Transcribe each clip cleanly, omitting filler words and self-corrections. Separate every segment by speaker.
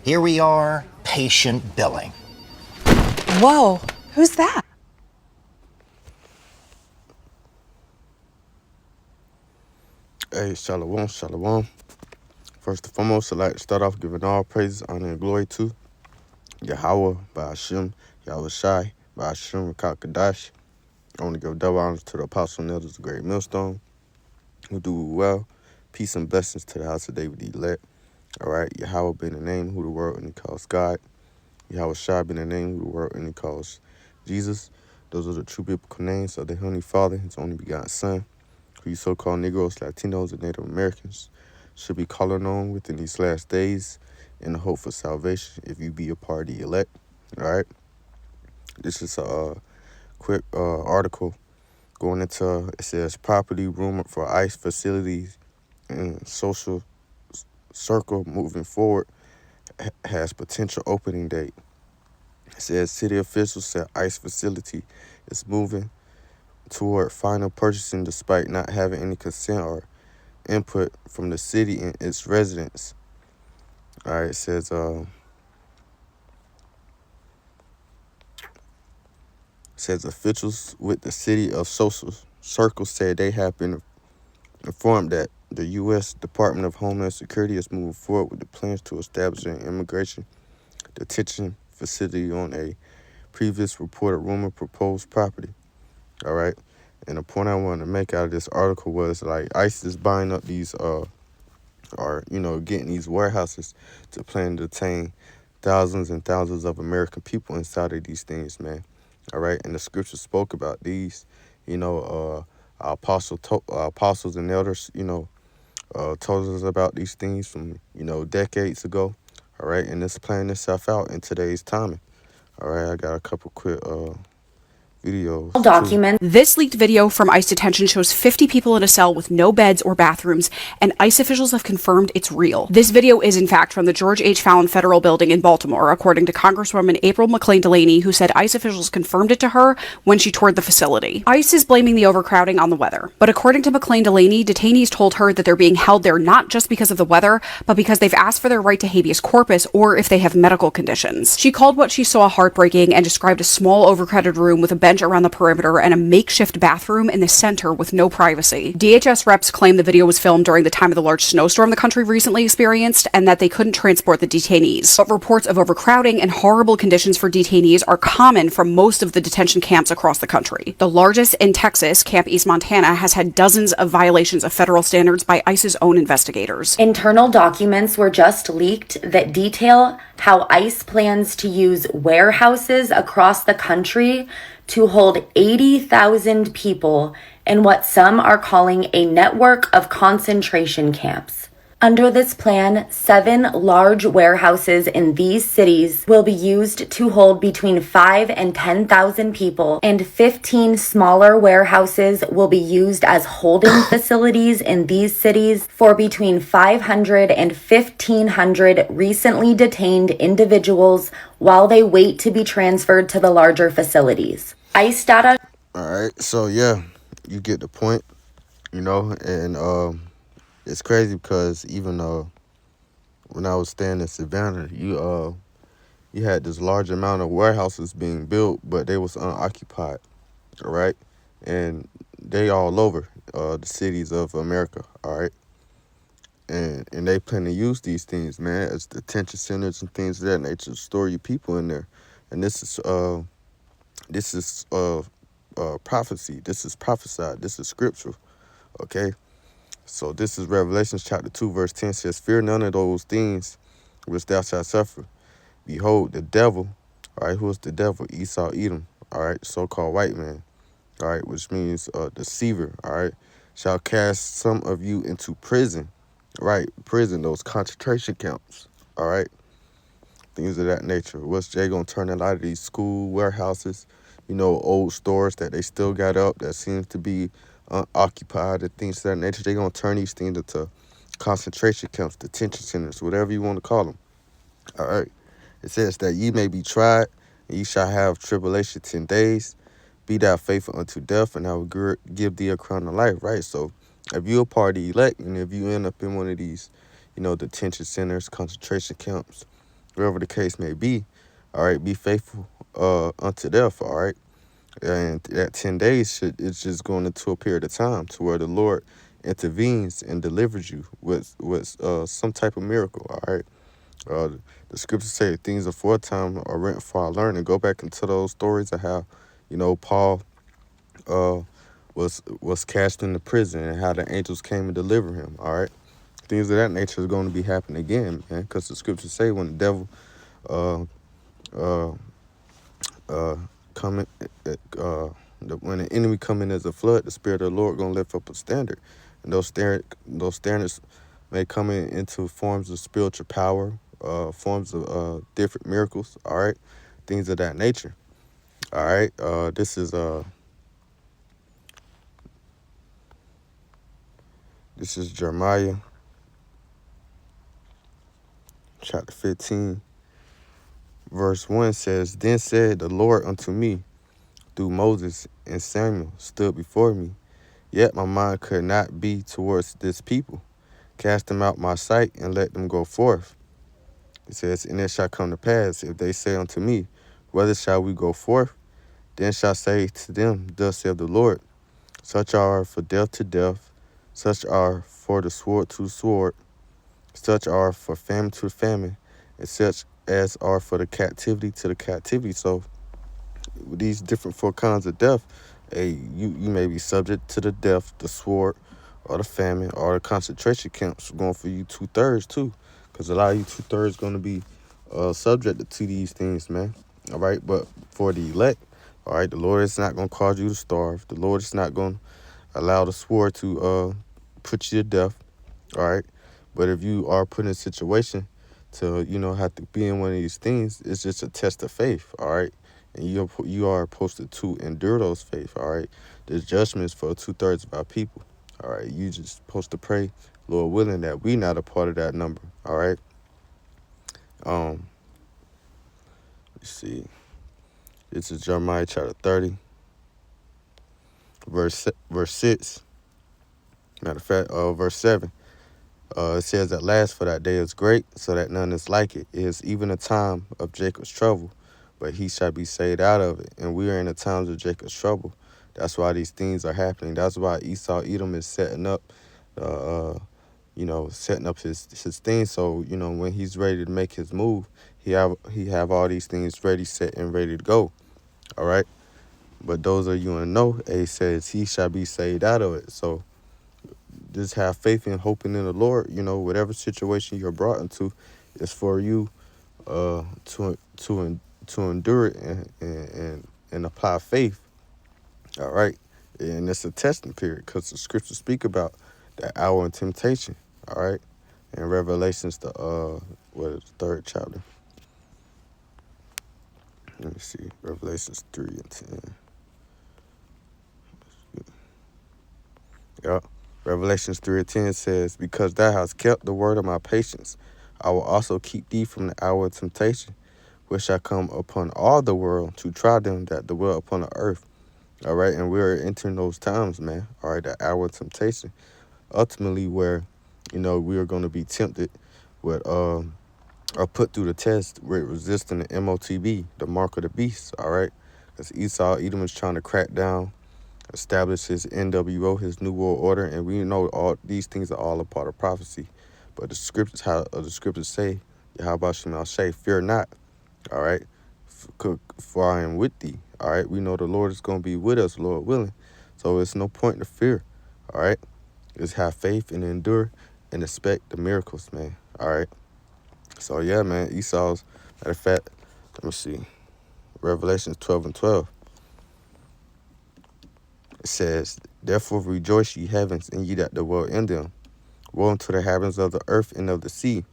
Speaker 1: Here we are, patient billing.
Speaker 2: Whoa, who's that?
Speaker 3: Hey, shalom, shalom. First and foremost, I'd like to start off giving all praises, honor, and glory to Yahweh, by Hashem, Yahweh Shai, by Hashem, Rakakadash. I want to give double honors to the apostle and elders of the great millstone, who do well. Peace and blessings to the house of David the elect. All right, Yahweh being the name who the world and he calls God. Yahweh Shai being the name who the world and he calls Jesus. Those are the true biblical names of the Heavenly Father, his only begotten Son, who you so-called Negroes, Latinos, and Native Americans should be calling on within these last days in the hope for salvation if you be a part of the elect. All right. This is a quick article going into, it says, property rumored for ICE facilities and social circle moving forward has potential opening date. It says city officials said ICE facility is moving toward final purchasing despite not having any consent or input from the city and its residents. All right, it says officials with the city of social circles said they have been informed that the U.S. Department of Homeland Security is moving forward with the plans to establish an immigration detention facility on a previous reported rumor proposed property. All right. And the point I wanted to make out of this article was like ICE is buying up these getting these warehouses to plan to detain thousands and thousands of American people inside of these things, man. All right. And the scripture spoke about these, our apostles and elders, told us about these things from, decades ago. All right. And it's playing itself out in today's timing. All right. I got a couple quick videos.
Speaker 2: Document. This leaked video from ICE detention shows 50 people in a cell with no beds or bathrooms, and ICE officials have confirmed it's real. This video is in fact from the George H. Fallon Federal Building in Baltimore, according to Congresswoman April McClain Delaney, who said ICE officials confirmed it to her when she toured the facility. ICE is blaming the overcrowding on the weather, but according to McClain Delaney, detainees told her that they're being held there not just because of the weather, but because they've asked for their right to habeas corpus or if they have medical conditions. She called what she saw heartbreaking and described a small overcrowded room with a bench around the perimeter and a makeshift bathroom in the center with no privacy. DHS reps claim the video was filmed during the time of the large snowstorm the country recently experienced and that they couldn't transport the detainees. But reports of overcrowding and horrible conditions for detainees are common from most of the detention camps across the country. The largest in Texas, Camp East Montana, has had dozens of violations of federal standards by ICE's own investigators. Internal documents were just leaked that detail how ICE plans to use warehouses across the country to hold 80,000 people in what some are calling a network of concentration camps. Under this plan, 7 large warehouses in these cities will be used to hold between 5 and 10,000 people, and 15 smaller warehouses will be used as holding facilities in these cities for between 500 and 1,500 recently detained individuals while they wait to be transferred to the larger facilities. ICE data.
Speaker 3: All right, so yeah, you get the point, and it's crazy because even when I was staying in Savannah, you had this large amount of warehouses being built, but they was unoccupied, all right, and they all over the cities of America, all right, and they plan to use these things, man, as detention centers and things of that nature to store your people in there, and this is prophecy. This is prophesied. This is scriptural. Okay. So this is Revelation chapter 2, verse 10 says, fear none of those things which thou shalt suffer. Behold, the devil, all right, who is the devil? Esau, Edom, all right, so-called white man, all right, which means deceiver, all right, shall cast some of you into prison, right, prison, those concentration camps, all right, things of that nature. What's Jay gonna turn a lot of these school warehouses, old stores that they still got up that seems to be occupied and things of that nature. They're going to turn these things into concentration camps, detention centers, whatever you want to call them. All right. It says that ye may be tried, and ye shall have tribulation 10 days. Be thou faithful unto death, and I will give thee a crown of life, right? So if you're a party elect, and if you end up in one of these, detention centers, concentration camps, wherever the case may be. All right, be faithful unto death. All right, and that 10 days it's just going into a period of time to where the Lord intervenes and delivers you with some type of miracle. All right. Uh, the scriptures say things aforetime are written for our learning. Go back into those stories of how, Paul uh, was cast into prison and how the angels came and delivered him. All right, things of that nature is going to be happening again, man. Because the scriptures say when the devil uh, uh, uh, coming, when the enemy come in as a flood, the spirit of the Lord gonna lift up a standard, and those standards may come into forms of spiritual power, forms of different miracles. All right, things of that nature. All right, this is Jeremiah chapter 15, verse 1 says, "Then said the Lord unto me, through Moses and Samuel stood before me, yet my mind could not be towards this people. Cast them out my sight and let them go forth." It says, "And it shall come to pass, if they say unto me, Whether shall we go forth? Then shall I say to them, Thus saith the Lord, Such are for death to death, such are for the sword to sword, such are for famine to famine, and such as are for the captivity to the captivity." So with these different four kinds of death, you may be subject to the death, the sword, or the famine, or the concentration camps going for you 2/3 too. Because a lot of you 2/3 going to be subjected to these things, man. All right, but for the elect, all right, the Lord is not going to cause you to starve. The Lord is not going to allow the sword to put you to death. All right, but if you are put in a situation to have to be in one of these things, it's just a test of faith. All right, and you are supposed to endure those faith. All right, there's judgments for 2/3 of our people. All right, you just supposed to pray, Lord willing, that we not a part of that number. All right. Let's see. This is Jeremiah chapter 30, verse 6. Matter of fact, verse 7. It says, "At last, for that day is great, so that none is like it. It is even a time of Jacob's trouble, but he shall be saved out of it." And we are in the times of Jacob's trouble. That's why these things are happening. That's why Esau Edom is setting up, setting up his thing. So when he's ready to make his move, he have all these things ready, set, and ready to go. All right. But those of you in know, it says he shall be saved out of it. So just have faith and hoping in the Lord. Whatever situation you're brought into, is for you to endure it and apply faith. All right, and it's a testing period because the scriptures speak about that hour in temptation. All right, in Revelations the third chapter. Let me see, Revelations 3:10. Yeah. Revelations 3:10 says, "Because thou hast kept the word of my patience, I will also keep thee from the hour of temptation, which shall come upon all the world to try them that dwell upon the earth." All right, and we're entering those times, man. All right, the hour of temptation, ultimately where, we are going to be tempted with, or put through the test with resisting the MOTB, the mark of the beast. All right, because Esau, Edom is trying to crack down, establish his NWO, his New World Order, and we know all these things are all a part of prophecy. But the scriptures say, Yahweh Shema say, "Fear not." All right, for I am with thee. All right, we know the Lord is going to be with us, Lord willing. So it's no point to fear. All right, just have faith and endure and expect the miracles, man. All right. So yeah, man, Esau's, matter of fact, let me see, Revelations 12:12. It says, "Therefore rejoice, ye heavens, and ye that dwell in them. Woe unto the inhabitants of the earth and of the sea,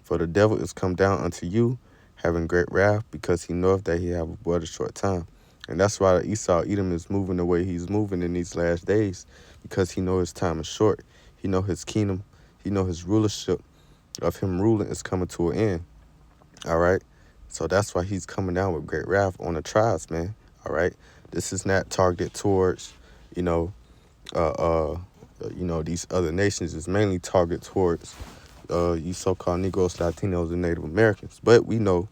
Speaker 3: for the devil is come down unto you, having great wrath, because he knoweth that he have but a short time." And that's why Esau Edom is moving the way he's moving in these last days, because he know his time is short. He know his kingdom, he know his rulership of him ruling is coming to an end. All right. So that's why he's coming down with great wrath on the tribes, man. All right. This is not targeted towards, you know, these other nations. It's mainly targeted towards you so-called Negroes, Latinos, and Native Americans. But we know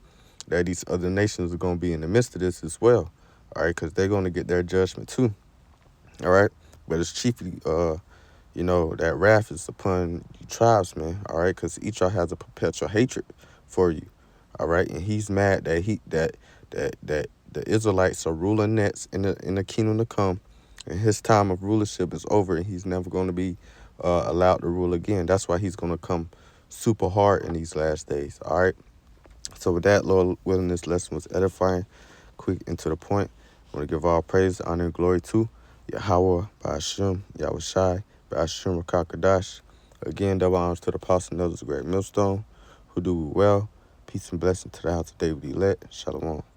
Speaker 3: that these other nations are going to be in the midst of this as well, all right, because they're going to get their judgment too, all right? But it's chiefly, that wrath is upon you tribesmen, all right, because each y'all has a perpetual hatred for you, all right? And he's mad that the Israelites are ruling next in the kingdom to come, and his time of rulership is over, and he's never going to be allowed to rule again. That's why he's going to come super hard in these last days, all right? So with that, Lord willing, this lesson was edifying, quick and to the point. I want to give all praise, honor, and glory to Yahweh, Ba'ashem, Yahweh Shai, Ba'ashem, Rakakadash. Again, double honors to the apostle and elders of Great Millstone, who do well. Peace and blessing to the house of David elect. Shalom.